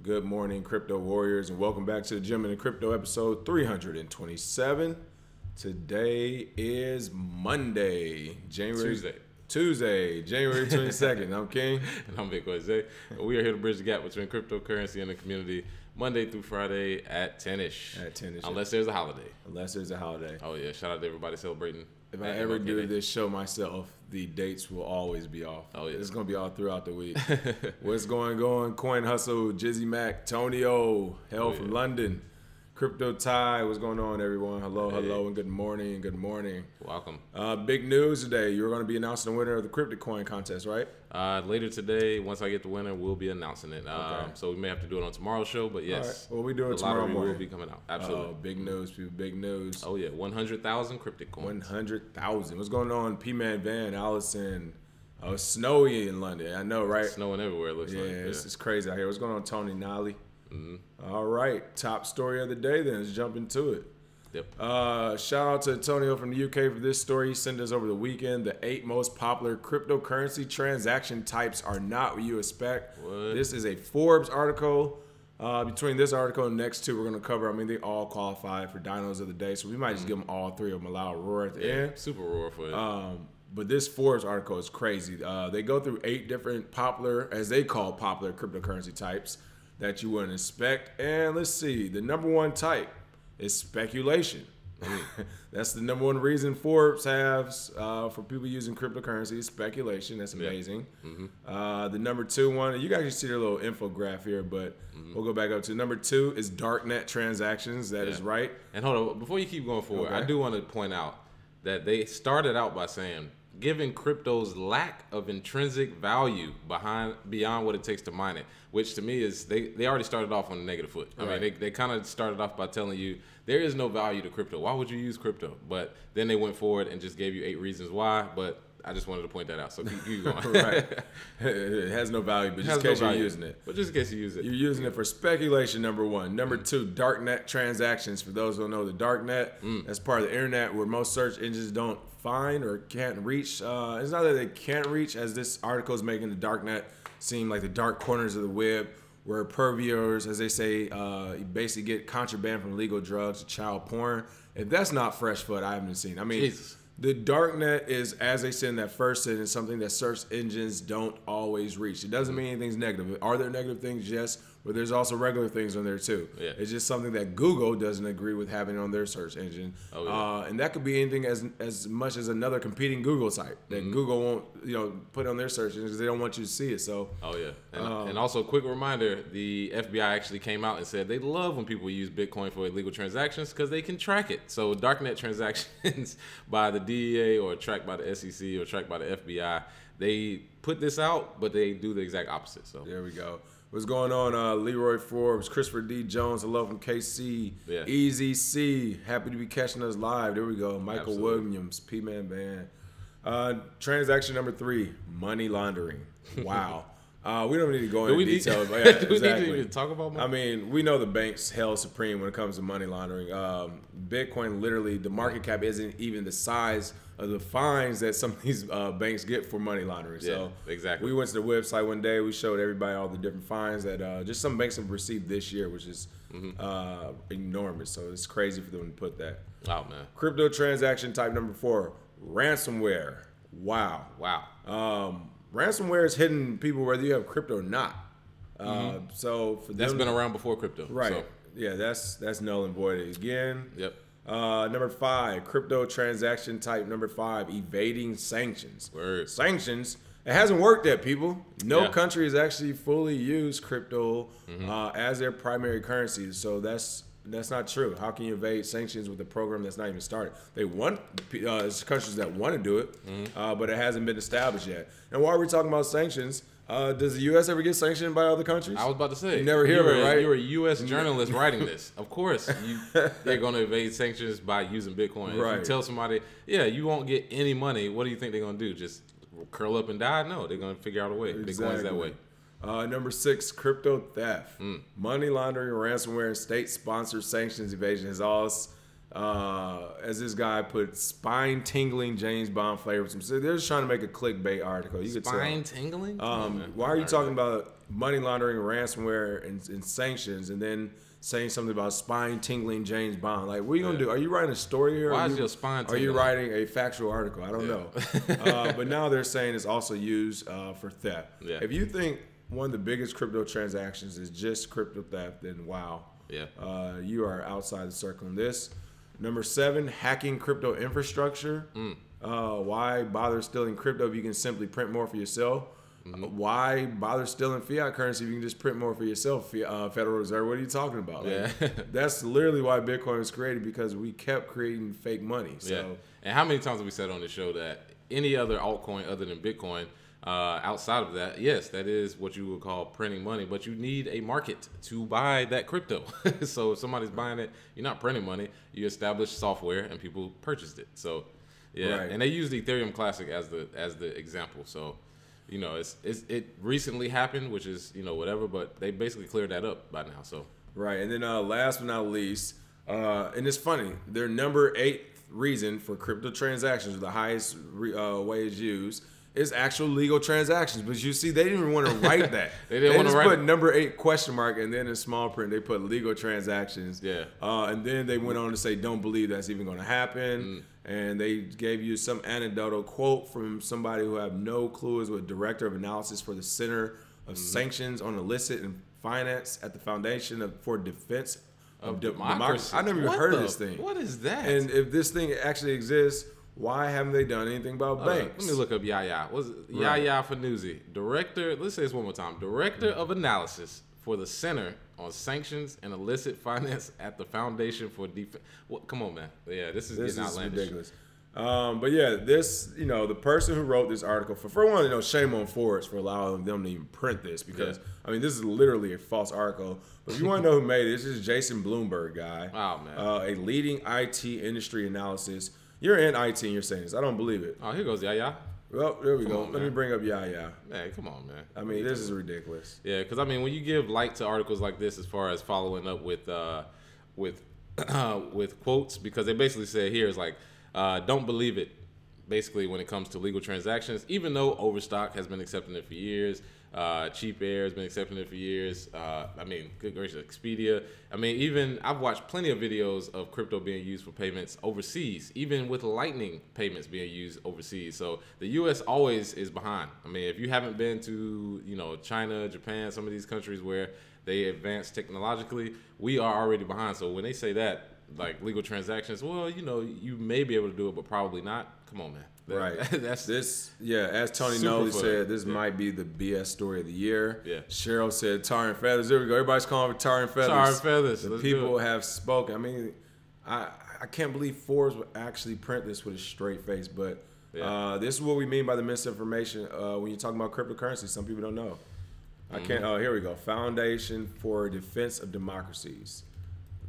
Good morning, crypto warriors, and welcome back to the Gym and Crypto episode 327. Today is Monday, Tuesday, January 22nd. I'm King. And I'm Big Jose. We are here to bridge the gap between cryptocurrency and the community Monday through Friday at 10-ish. At 10-ish. Unless there's a holiday. Oh, yeah. Shout out to everybody celebrating. If I ever do this show myself, the dates will always be off. Oh, yeah. It's going to be all throughout the week. What's going on? Coin Hustle, Jizzy Mac, Tonio, from London. Crypto Ty, what's going on, everyone? Hello, and good morning, Welcome. Big news today. You're going to be announcing the winner of the Cryptocoin contest, right? Later today, once I get the winner, we'll be announcing it. Okay. So we may have to do it on tomorrow's show, but yes. All right. Well, we do it tomorrow morning. Will be coming out. Absolutely. Oh, big news, people. Big news. Oh, yeah. 100,000 Cryptocoins. 100,000. What's going on? P-Man Van, Allison. Oh, it's snowy in London. I know, right? It's snowing everywhere, it looks like. Yeah, it's crazy out here. What's going on, Tony Nolly? Mm-hmm. All right, top story of the day then. Let's jump into it. Yep. Shout out to Antonio from the UK for this story. He sent us over the weekend. The 8 most popular cryptocurrency transaction types are not what you expect. What? This is a Forbes article. Between this article and the next two we're going to cover, I mean, they all qualify for Dinos of the Day, so we might just give them all three of them a loud roar at the end. Super roar for it. But this Forbes article is crazy. They go through 8 different popular, as they call popular cryptocurrency types that you wouldn't expect. And let's see, the number one type is speculation. That's the number one reason Forbes has for people using cryptocurrency is speculation. That's amazing. Mm-hmm. The number 2 one, you guys can see their little infograph here, but we'll go back up to number 2 is darknet transactions. That is right. And hold on, before you keep going forward, I do want to point out that they started out by saying, given crypto's lack of intrinsic value beyond what it takes to mine it, which to me is they already started off on a negative foot. I mean, they kind of started off by telling you there is no value to crypto. Why would you use crypto? But then they went forward and just gave you 8 reasons why. But I just wanted to point that out. So keep going. Right. It has no value, but just in case you're using it. But just in case you use it. You're using it for speculation, number 1. Number 2, darknet transactions. For those who don't know, the darknet, that's part of the internet where most search engines don't find or can't reach. It's not that they can't reach, as this article is making the darknet seem like the dark corners of the web where purveyors, as they say, you basically get contraband from illegal drugs to child porn. If that's not fresh foot, I haven't seen. I mean, Jesus. The darknet is, as they said in that first sentence, something that search engines don't always reach. It doesn't mean anything's negative. Are there negative things? Yes, but there's also regular things on there too. Yeah. It's just something that Google doesn't agree with having on their search engine. Oh, yeah. And that could be anything as much as another competing Google site that Google won't put on their search engine because they don't want you to see it. So. Oh yeah, and also a quick reminder: the FBI actually came out and said they love when people use Bitcoin for illegal transactions because they can track it. So darknet transactions by the DEA or tracked by the SEC or tracked by the FBI, they put this out, but they do the exact opposite. So there we go. What's going on? Leroy Forbes, Christopher D. Jones, hello from KC. Yeah. Easy C, happy to be catching us live. There we go. Michael Williams, P-Man Band. Transaction number 3, money laundering. Wow. We don't need to go into detail. But yeah, do we exactly. need to even talk about money? I mean, we know the banks held supreme when it comes to money laundering. Bitcoin, literally, the market cap isn't even the size of the fines that some of these banks get for money laundering. Yeah, so exactly. We went to the website one day. We showed everybody all the different fines that just some banks have received this year, which is enormous. So it's crazy for them to put that. Oh, man. Crypto transaction type number 4, ransomware. Wow. Ransomware is hitting people whether you have crypto or not. So for That's them, been around before crypto. right? So. Yeah, that's null and void again. Yep. Number 5, crypto transaction type number 5, evading sanctions. Word. Sanctions. It hasn't worked yet, people. No country has actually fully used crypto as their primary currency. So that's not true. How can you evade sanctions with a program that's not even started? They want there's countries that want to do it, but it hasn't been established yet. And while we're talking about sanctions, does the U.S. ever get sanctioned by other countries? I was about to say. You never hear of it, right? You're a U.S. journalist writing this. Of course, they're going to evade sanctions by using Bitcoin. Right. If you tell somebody, yeah, you won't get any money, what do you think they're going to do? Just curl up and die? No, they're going to figure out a way. Exactly. Bitcoin's that way. Number 6, crypto theft. Money laundering, ransomware, and state-sponsored sanctions evasion has all as this guy put, spine-tingling James Bond flavor. So they're just trying to make a clickbait article. You could tell. Spine-tingling? Why are you talking about money laundering, ransomware, and sanctions, and then saying something about spine-tingling James Bond? Like, what are you going to do? Are you writing a story here? Why is your spine tingling? Are you writing a factual article? I don't know. But now they're saying it's also used for theft. Yeah. If you think one of the biggest crypto transactions is just crypto theft, then wow. Yeah. You are outside the circle in this. Number 7, hacking crypto infrastructure. Why bother stealing crypto if you can simply print more for yourself? Why bother stealing fiat currency if you can just print more for yourself? Federal Reserve, what are you talking about? Yeah. That's literally why Bitcoin was created, because we kept creating fake money. So. Yeah. And how many times have we said on the show that any other altcoin other than Bitcoin, outside of that, yes, that is what you would call printing money, but you need a market to buy that crypto. So if somebody's buying it, you're not printing money. You establish software and people purchased it. So yeah, right. And they used the Ethereum Classic as the example. So you know, it recently happened, which is, you know, whatever, but they basically cleared that up by now. So right, and then last but not least, and it's funny, their number 8 reason for crypto transactions, the highest way is used, is actual legal transactions. But you see, they didn't even want to write that. They didn't want to write put number 8 question mark, and then in small print they put legal transactions. Yeah. And then they went on to say, don't believe that's even going to happen. And they gave you some anecdotal quote from somebody who have no clue, is with director of analysis for the Center of Sanctions on Illicit and Finance at the Foundation for Defense of Democracy. I never even heard of this thing. What is that? And if this thing actually exists, why haven't they done anything about banks? Let me look up Yaya. What's it? Yaya Fanuzi, director. Let's say this one more time. Director of Analysis for the Center on Sanctions and Illicit Finance at the Foundation for Defense. Come on, man. Yeah, this is getting outlandish. Ridiculous. But yeah, this, you know, the person who wrote this article, for one, you know, shame on Forbes for allowing them to even print this, because I mean, this is literally a false article. But if you want to know who made it, this is Jason Bloomberg guy. Oh man. A leading IT industry analysis. You're in IT and you're saying this. I don't believe it. Oh, here goes Yaya. Well, there we go. Let me bring up Yaya. Man, come on, man. I mean, this is ridiculous. Yeah, because I mean, when you give light to articles like this, as far as following up with quotes, because they basically say here is like, don't believe it. Basically, when it comes to legal transactions, even though Overstock has been accepting it for years, Cheap Air has been accepting it for years. I mean, good gracious, Expedia. I mean, even I've watched plenty of videos of crypto being used for payments overseas, even with Lightning payments being used overseas. So the U.S. always is behind. I mean, if you haven't been to, you know, China, Japan, some of these countries where they advance technologically, we are already behind. So when they say that, like legal transactions, well, you know, you may be able to do it, but probably not. Come on, man. Right. That's this. Yeah, as Tony Nolly said, this might be the BS story of the year. Yeah. Cheryl said tar and feathers. There we go. Everybody's calling for tar and feathers. Tar and feathers. The people have spoken. I mean, I can't believe Forbes would actually print this with a straight face. But this is what we mean by the misinformation when you're talking about cryptocurrency. Some people don't know. I can't. Oh, here we go. Foundation for Defense of Democracies.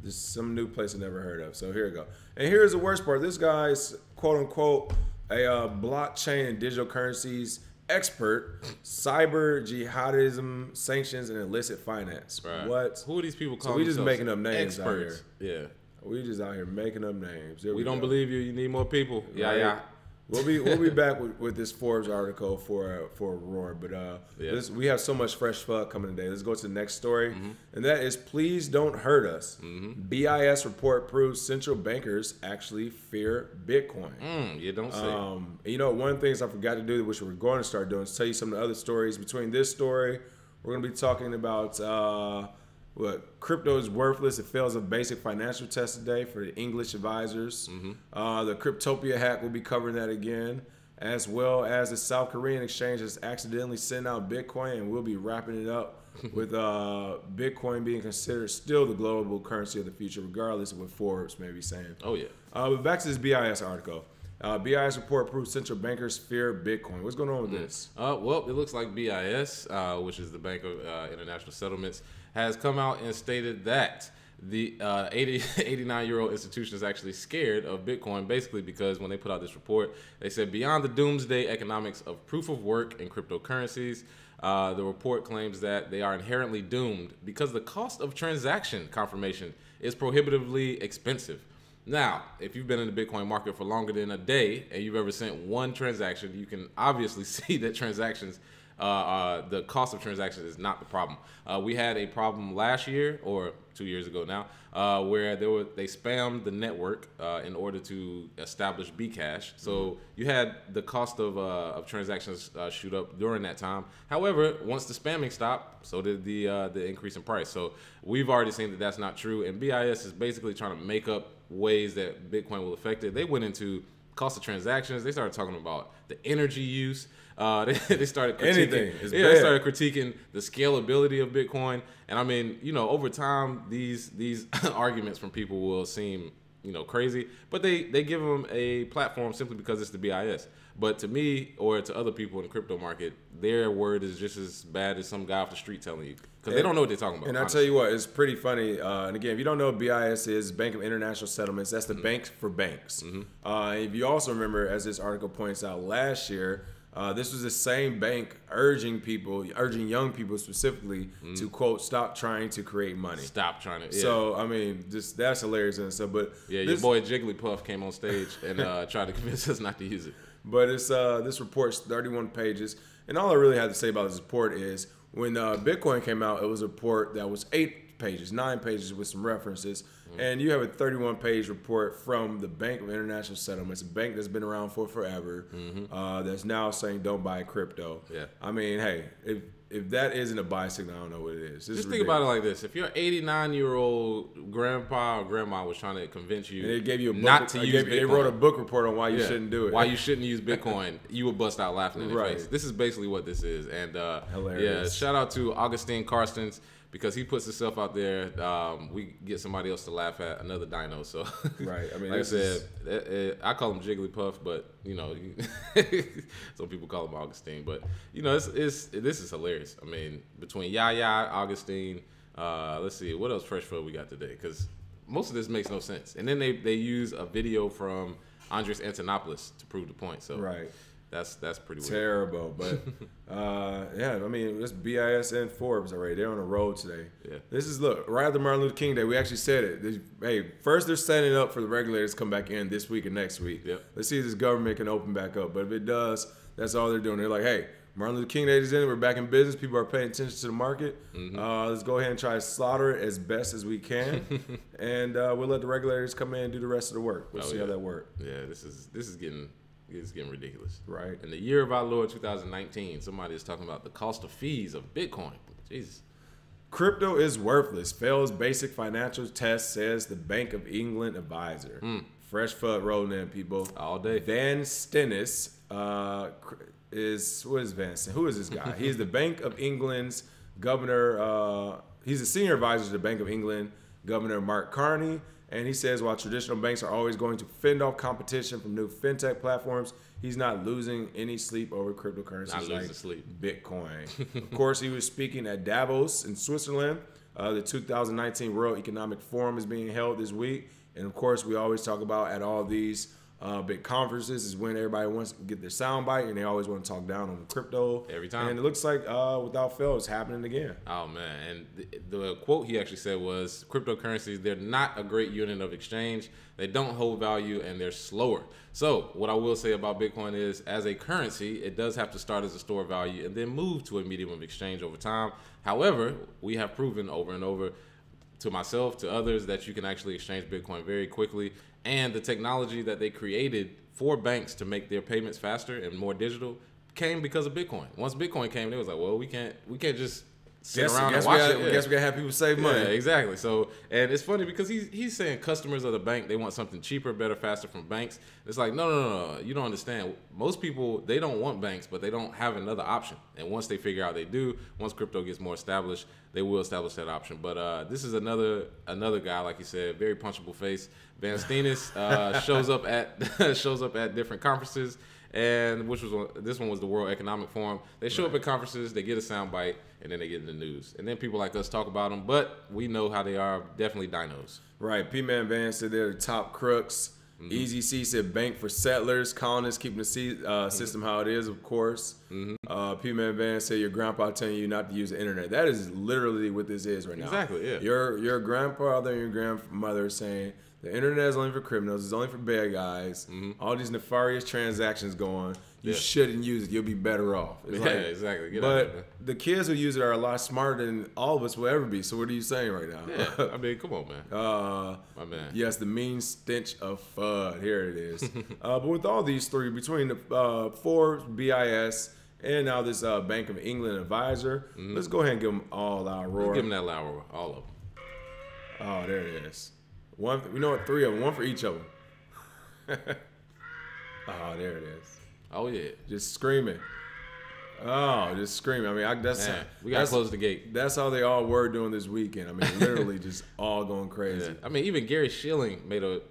This is some new place I never heard of. So here we go. And here's the worst part. This guy's quote unquote a blockchain and digital currencies expert, cyber jihadism, sanctions, and illicit finance. Right. What? Who are these people calling? So we just making up names experts out here. Yeah. We just out here making up names. We don't believe you. You need more people. Right? Yeah. We'll be back with this Forbes article for a roar, but we have so much fresh FUD coming today. Let's go to the next story, and that is please don't hurt us. BIS report proves central bankers actually fear Bitcoin. You don't say. You know, one of the things I forgot to do, which we're going to start doing, is tell you some of the other stories. Between this story, we're going to be talking about what crypto is worthless. It fails a basic financial test today for the English advisors. The Cryptopia hack, will be covering that again, as well as the South Korean exchange has accidentally sent out Bitcoin, and we'll be wrapping it up with Bitcoin being considered still the global currency of the future, regardless of what Forbes may be saying. Oh yeah. But back to this BIS article. BIS report proves central bankers fear Bitcoin. What's going on with this? Well, it looks like BIS, which is the Bank of International Settlements, has come out and stated that the 89-year-old institution is actually scared of Bitcoin, basically because when they put out this report, they said beyond the doomsday economics of proof of work and cryptocurrencies, the report claims that they are inherently doomed because the cost of transaction confirmation is prohibitively expensive. Now, if you've been in the Bitcoin market for longer than a day and you've ever sent one transaction, you can obviously see that transactions, the cost of transactions is not the problem. We had a problem last year or 2 years ago now, where they spammed the network in order to establish Bcash. So you had the cost of transactions shoot up during that time. However, once the spamming stopped, so did the increase in price. So we've already seen that that's not true, and BIS is basically trying to make up ways that Bitcoin will affect it. They went into cost of transactions. They started talking about the energy use. They started critiquing. They started critiquing the scalability of Bitcoin. And I mean, over time, these arguments from people will seem crazy, but they give them a platform simply because it's the BIS. But to me, or to other people in the crypto market, their word is just as bad as some guy off the street telling you, because they don't know what they're talking about. And honestly, I tell you what, it's pretty funny. And again, if you don't know what BIS is, Bank of International Settlements, that's the bank for banks. If you also remember, as this article points out, last year, this was the same bank urging young people specifically to, quote, stop trying to create money. Stop trying to. Yeah. So, I mean, that's hilarious and stuff. But yeah, your boy Jigglypuff came on stage and tried to convince us not to use it. But it's this report's 31 pages. And all I really have to say about this report is when Bitcoin came out, it was a report that was 9 pages with some references. And you have a 31-page report from the Bank of International Settlements, a bank that's been around for forever, that's now saying don't buy crypto. Yeah. I mean, hey, if that isn't a buy signal, I don't know what it is. Just think about it like this. If your 89-year-old grandpa or grandma was trying to convince you, and they gave you a book, not to use Bitcoin. They wrote a book report on why you shouldn't do it. Why you shouldn't use Bitcoin, you would bust out laughing in your face. This is basically what this is. And hilarious. Yeah, shout out to Augustine Carstens, because he puts himself out there. We get somebody else to laugh at, another dino. So right. I mean, like I said, I call him Jigglypuff, but some people call him Augustine. But this is hilarious. I mean, between Yaya, Augustine, let's see what else fresh food we got today, because most of this makes no sense. And then they use a video from Andres Antonopoulos to prove the point. So right. That's pretty weird. Terrible, but yeah, I mean, it's BIS and Forbes already. They're on the road today. Yeah. This is, look, right after Martin Luther King Day, we actually said it. Hey, first they're setting up for the regulators to come back in this week and next week. Yep. Let's see if this government can open back up. But if it does, that's all they're doing. They're like, hey, Martin Luther King Day is in. We're back in business. People are paying attention to the market. Let's go ahead and try to slaughter it as best as we can, and we'll let the regulators come in and do the rest of the work. We'll see how that works. Yeah, this is getting ridiculous. Right. In the year of our Lord 2019, somebody is talking about the cost of fees of Bitcoin. Jesus. Crypto is worthless. Fails basic financial test, says the Bank of England advisor. Fresh FUD rolling in, people. All day. Van Stennis who is this guy? He's the Bank of England's governor. He's a senior advisor to the Bank of England Governor Mark Carney. And he says while traditional banks are always going to fend off competition from new fintech platforms, he's not losing any sleep over cryptocurrencies like Bitcoin. Of course, he was speaking at Davos in Switzerland. The 2019 World Economic Forum is being held this week. And of course, we always talk about at all these big conferences is when everybody wants to get their soundbite, and they always want to talk down on crypto every time. And it looks like without fail, it's happening again. Oh man! And the quote he actually said was, "Cryptocurrencies, they're not a great unit of exchange. They don't hold value, and they're slower." So what I will say about Bitcoin is, as a currency, it does have to start as a store of value and then move to a medium of exchange over time. However, we have proven over and over, to myself, to others, that you can actually exchange Bitcoin very quickly. And the technology that they created for banks to make their payments faster and more digital came because of Bitcoin. Once Bitcoin came, they was like, well, we can't just sit around and watch it. Guess we gotta have people save money. Yeah, exactly. So, and it's funny because he's saying customers of the bank, they want something cheaper, better, faster from banks. It's like, no. You don't understand. Most people, they don't want banks, but they don't have another option. And once they figure out they do, once crypto gets more established, they will establish that option. But this is another guy, like you said, very punchable face. Van Stennis shows up at different conferences, and this one was the World Economic Forum. They show up at conferences, they get a soundbite, and then they get in the news. And then people like us talk about them, but we know how they are, definitely dinos. Right. P-Man Van said they're the top crooks. Easy C said bank for settlers. Colonists keeping the system how it is, of course. P-Man Van said your grandpa telling you not to use the internet. That is literally what this is right now. Exactly, yeah. Your grandfather and your grandmother saying The internet is only for criminals. It's only for bad guys. All these nefarious transactions going. You shouldn't use it. You'll be better off. It's Exactly. Get but out there, the kids who use it are a lot smarter than all of us will ever be. So what are you saying right now? Yeah, I mean, come on, man. My man. Yes, the mean stench of FUD. Here it is. But with all these three, between the Forbes, BIS, and now this Bank of England advisor, let's go ahead and give them all our roar. Let's give them that loud roar, all of them. Oh, there it is. One, you know what? 3 of them, one for each of them. Oh, there it is. Oh yeah, just screaming. Oh, just screaming. I mean, we gotta close the gate. That's how they all were doing this weekend. I mean, literally just all going crazy. Yeah. I mean, even Gary Schilling made a.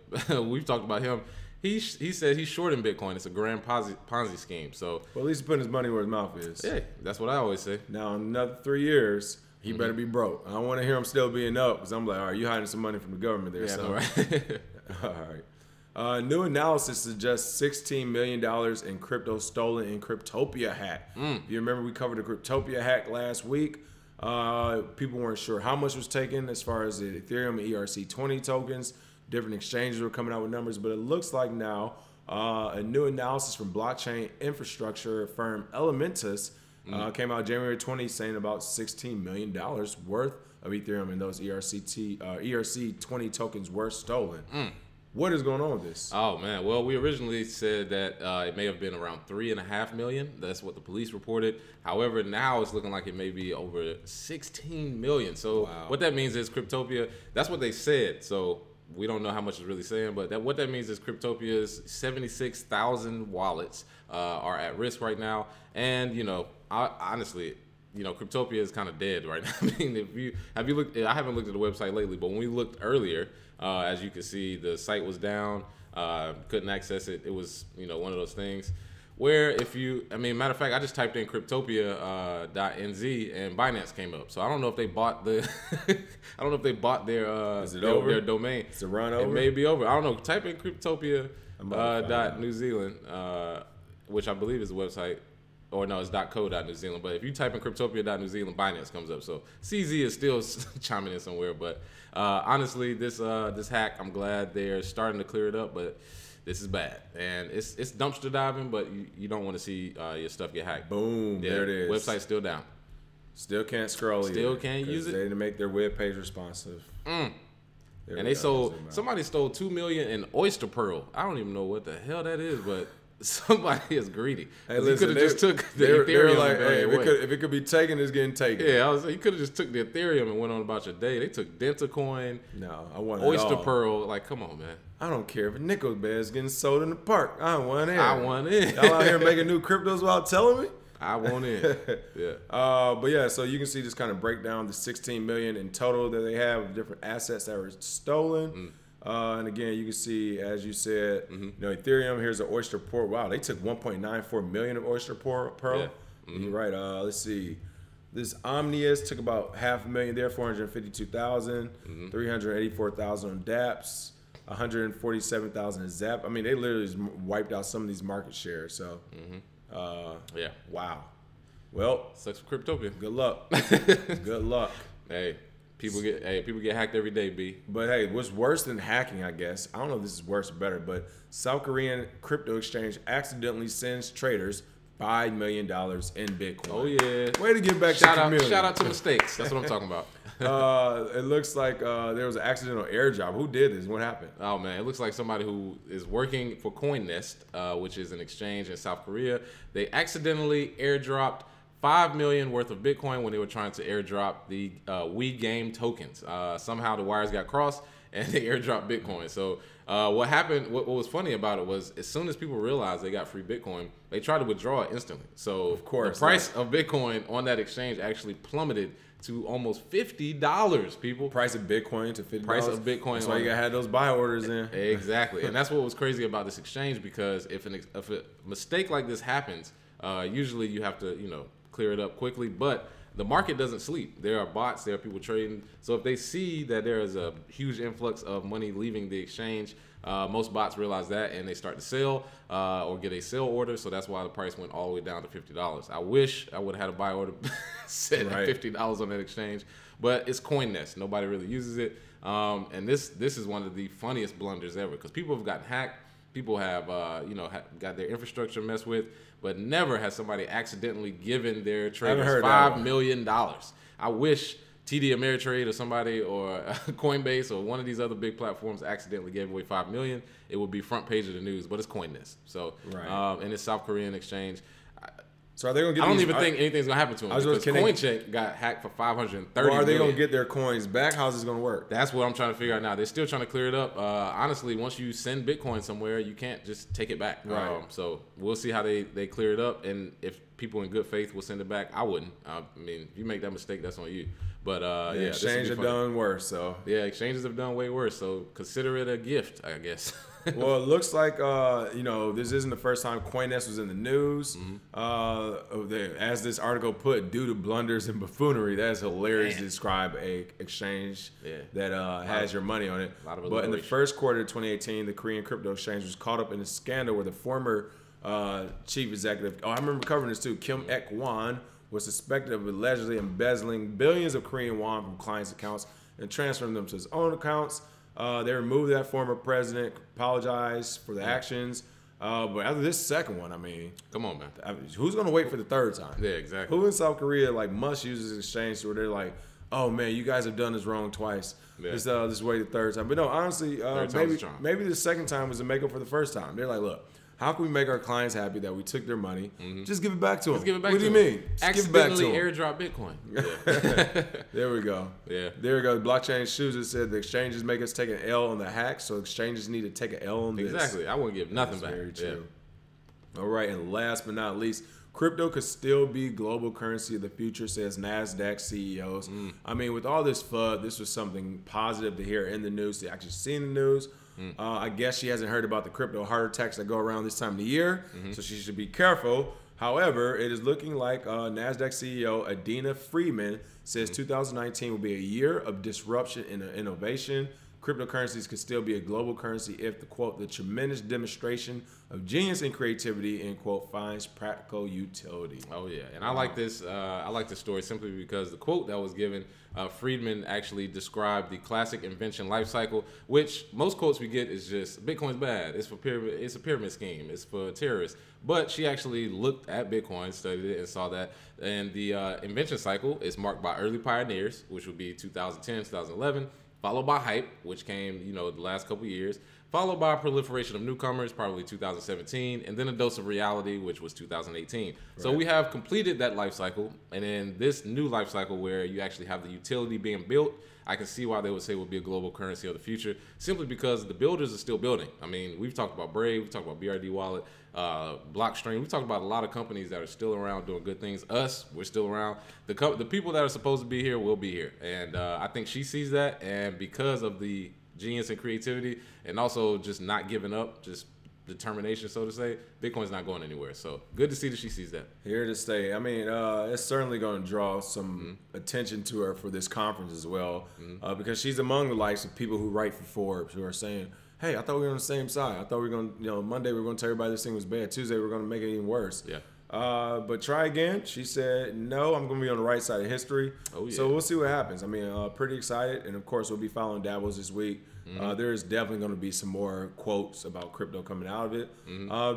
We've talked about him. He said he's short in Bitcoin. It's a grand Ponzi scheme. So well, at least he's putting his money where his mouth is. Yeah, that's what I always say. Now, in another 3 years, he better be broke. I don't want to hear him still being up because I'm like, all right, you hiding some money from the government there. Yeah, so. no, right. All right. New analysis suggests $16 million in crypto stolen in Cryptopia hack. If you remember, we covered the Cryptopia hack last week. People weren't sure how much was taken as far as the Ethereum and ERC20 tokens. Different exchanges were coming out with numbers, but it looks like now a new analysis from blockchain infrastructure firm Elementus came out January 20 saying about $16 million worth of Ethereum and those ERC20 tokens were stolen. What is going on with this? Oh man, well we originally said that it may have been around 3.5 million. That's what the police reported. However, now it's looking like it may be over 16 million. So what that means is Cryptopia, that's what they said. So we don't know how much it's really saying, but what that means is Cryptopia's 76,000 wallets are at risk right now. And honestly, Cryptopia is kind of dead right now. I mean, have you looked? I haven't looked at the website lately, but when we looked earlier, as you can see, the site was down. Couldn't access it. It was one of those things where matter of fact, I just typed in Cryptopia.nz and Binance came up. So I don't know if they bought the I don't know if they bought their their domain. Is it run over? It may be over. I don't know. Type in Cryptopia .New Zealand, which I believe is the website. Or no, it's .co.New Zealand. But if you type in Cryptopia.New Zealand, Binance comes up. So CZ is still chiming in somewhere. But honestly, this hack, I'm glad they're starting to clear it up. But this is bad. And it's dumpster diving, but you don't want to see your stuff get hacked. Boom, there it is. Website's still down. Still can't scroll Still can't use it. They didn't make their web page responsive. And they somebody stole $2 million in Oyster Pearl. I don't even know what the hell that is, but somebody is greedy. Hey, listen, could have just took the Ethereum. Ethereum. They were like, hey, if it could be taken, it's getting taken. Yeah, you could have just took the Ethereum and went on about your day. They took Dentacoin. No, I want Oyster Pearl. Like, come on, man. I don't care if a nickel bear is getting sold in the park. I want in. I want in. Y'all out here making new cryptos without telling me? I want in. Yeah. But yeah, so you can see this kind of break down the 16 million in total that they have of different assets that were stolen. And again, you can see, as you said, Ethereum, here's the Oyster Pearl. Wow, they took 1.94 million of Oyster Pearl. Yeah. You're right. Let's see. This Omnius took about 500,000 there, 452,000, 384,000 on DApps, 147,000 in Zap. I mean, they literally just wiped out some of these market shares. So, yeah. Wow. Well, sucks for Cryptopia. Good luck. Good luck. Hey. People get hacked every day, B. But hey, what's worse than hacking, I guess, I don't know if this is worse or better, but South Korean crypto exchange accidentally sends traders $5 million in Bitcoin. Oh, yeah. Way to give back to the community. Shout out to mistakes. That's what I'm talking about. It looks like there was an accidental air job. Who did this? What happened? Oh, man. It looks like somebody who is working for CoinNest, which is an exchange in South Korea. They accidentally airdropped $5 million worth of Bitcoin when they were trying to airdrop the Wii game tokens. Somehow the wires got crossed and they airdropped Bitcoin. So what happened, what was funny about it was as soon as people realized they got free Bitcoin, they tried to withdraw it instantly. So of course, the price of Bitcoin on that exchange actually plummeted to almost $50, people. Price of Bitcoin to $50. Price of Bitcoin. That's why you gotta have those buy orders in. Exactly. And that's what was crazy about this exchange, because if a mistake like this happens, usually you have to, clear it up quickly. But the market doesn't sleep. There are bots, there are people trading. So if they see that there is a huge influx of money leaving the exchange, most bots realize that and they start to sell or get a sell order. So that's why the price went all the way down to $50. I wish I would have had a buy order set at $50 on that exchange, but it's CoinNest. Nobody really uses it. And this is one of the funniest blunders ever because people have gotten hacked. People have, got their infrastructure messed with, but never has somebody accidentally given their traders $5 million. I wish TD Ameritrade or somebody or Coinbase or one of these other big platforms accidentally gave away $5 million. It would be front page of the news, but it's CoinNest. So, and it's South Korean exchange. So are they going to get? I don't even think anything's going to happen to them because CoinCheck got hacked for $530 million. Are they going to get their coins back? How's this going to work? That's what I'm trying to figure out now. They're still trying to clear it up. Honestly, once you send Bitcoin somewhere, you can't just take it back. Right. So we'll see how they clear it up, and if people in good faith will send it back, I wouldn't. I mean, if you make that mistake, that's on you. But exchanges have done worse. So exchanges have done way worse. So consider it a gift, I guess. Well, it looks like this isn't the first time CoinNest was in the news. As this article put, due to blunders and buffoonery. That is hilarious to describe a exchange that has your money on it. But in the first quarter of 2018, the Korean crypto exchange was caught up in a scandal where the former chief executive, I remember covering this too, Kim Ek-wan, was suspected of allegedly embezzling billions of Korean won from clients' accounts and transferring them to his own accounts. They removed that former president, apologized for the actions. But after this second one, I mean, come on, man. Who's going to wait for the third time? Yeah, exactly. Who in South Korea must use this exchange where they're like, oh man, you guys have done this wrong twice. Yeah. Let's wait the third time. But no, honestly, maybe the second time was a makeup for the first time. They're like, look, how can we make our clients happy that we took their money? Just give it back to them. What do you mean? Accidentally airdrop Bitcoin. Yeah. There we go. Yeah. There we go. Blockchain Shoes has said the exchanges make us take an L on the hack, so exchanges need to take an L on this. Exactly. I wouldn't give nothing back. Very true. Yeah. All right, and last but not least, crypto could still be global currency of the future, says NASDAQ CEOs. I mean, with all this FUD, this was something positive to hear in the news, to actually see in the news. I guess she hasn't heard about the crypto heart attacks that go around this time of the year, so she should be careful. However, it is looking like NASDAQ CEO Adina Friedman says 2019 will be a year of disruption and innovation. Cryptocurrencies could still be a global currency if the, quote, the tremendous demonstration of genius and creativity, end quote, finds practical utility. Oh, yeah. And I like this. I like this story simply because the quote that was given, Friedman actually described the classic invention life cycle, which most quotes we get is just Bitcoin's bad. It's for pyramid. It's a pyramid scheme. It's for terrorists. But she actually looked at Bitcoin, studied it, and saw that. And the invention cycle is marked by early pioneers, which would be 2010, 2011. Followed by hype, which came, the last couple years, followed by proliferation of newcomers, probably 2017, and then a dose of reality, which was 2018. Right. So we have completed that life cycle, and then this new life cycle where you actually have the utility being built, I can see why they would say will be a global currency of the future, simply because the builders are still building. I mean, we've talked about Brave, we've talked about BRD Wallet, Blockstream. We've talked about a lot of companies that are still around doing good things. Us, we're still around. The people that are supposed to be here will be here. And I think she sees that. And because of the genius and creativity and also just not giving up, just determination, so to say, Bitcoin's not going anywhere. So good to see that she sees that. Here to stay. I mean, it's certainly going to draw some attention to her for this conference as well, because she's among the likes of people who write for Forbes who are saying, hey, I thought we were on the same side. I thought we were going to, Monday we were going to tell everybody this thing was bad. Tuesday we were going to make it even worse. Yeah. But try again. She said, no, I'm going to be on the right side of history. Oh, yeah. So we'll see what happens. I mean, pretty excited. And, of course, we'll be following Davos this week. There is definitely going to be some more quotes about crypto coming out of it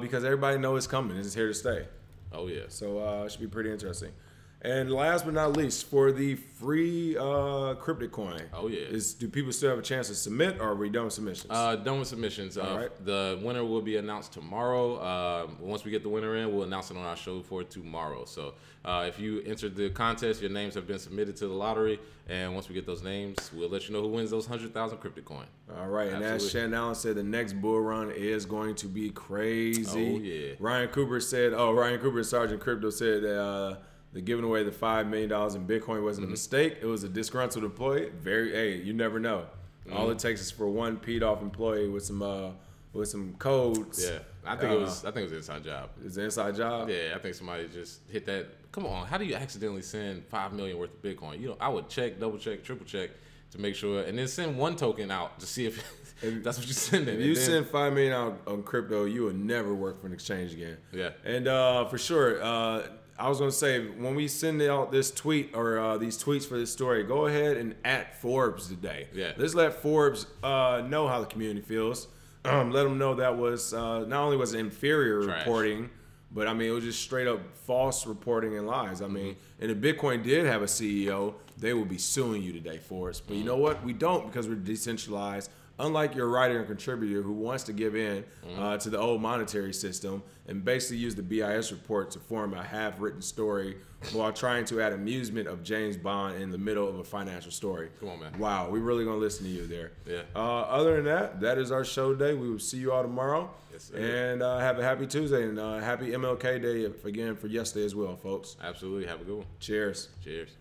because everybody knows it's coming. It's here to stay. Oh, yeah. So it should be pretty interesting. And last but not least, for the free Cryptocoin. Oh, yeah. Do people still have a chance to submit, or are we done with submissions? Done with submissions. All right. The winner will be announced tomorrow. Once we get the winner in, we'll announce it on our show for tomorrow. So if you entered the contest, your names have been submitted to the lottery. And once we get those names, we'll let you know who wins those 100,000 Cryptocoin. All right. Absolutely. And as Shannon Allen said, the next bull run is going to be crazy. Oh, yeah. Ryan Cooper Sergeant Crypto said that the giving away the $5 million in Bitcoin wasn't a mistake. It was a disgruntled employee. You never know. All it takes is for one peed off employee with some with some codes. Yeah, I think it was an inside job. It's an inside job. Yeah, I think somebody just hit that. Come on, how do you accidentally send 5 million worth of Bitcoin? You know, I would check, double check, triple check to make sure, and then send one token out to see if that's what you're sending. If you send 5 million out on crypto, you will never work for an exchange again. Yeah, and for sure. I was gonna say, when we send out this tweet or these tweets for this story, go ahead and @ Forbes today. Yeah. Let's let Forbes know how the community feels. Let them know that was not only was it inferior Trash. reporting, but I mean it was just straight up false reporting and lies. I mean, and if Bitcoin did have a CEO, they would be suing you today, Forbes. But you know what? We don't, because we're decentralized. Unlike your writer and contributor who wants to give in to the old monetary system and basically use the BIS report to form a half-written story while trying to add amusement of James Bond in the middle of a financial story. Come on, man. Wow, we're really going to listen to you there. Yeah. Other than that, that is our show today. We will see you all tomorrow. Yes, sir. And have a happy Tuesday and happy MLK Day again for yesterday as well, folks. Absolutely. Have a good one. Cheers. Cheers.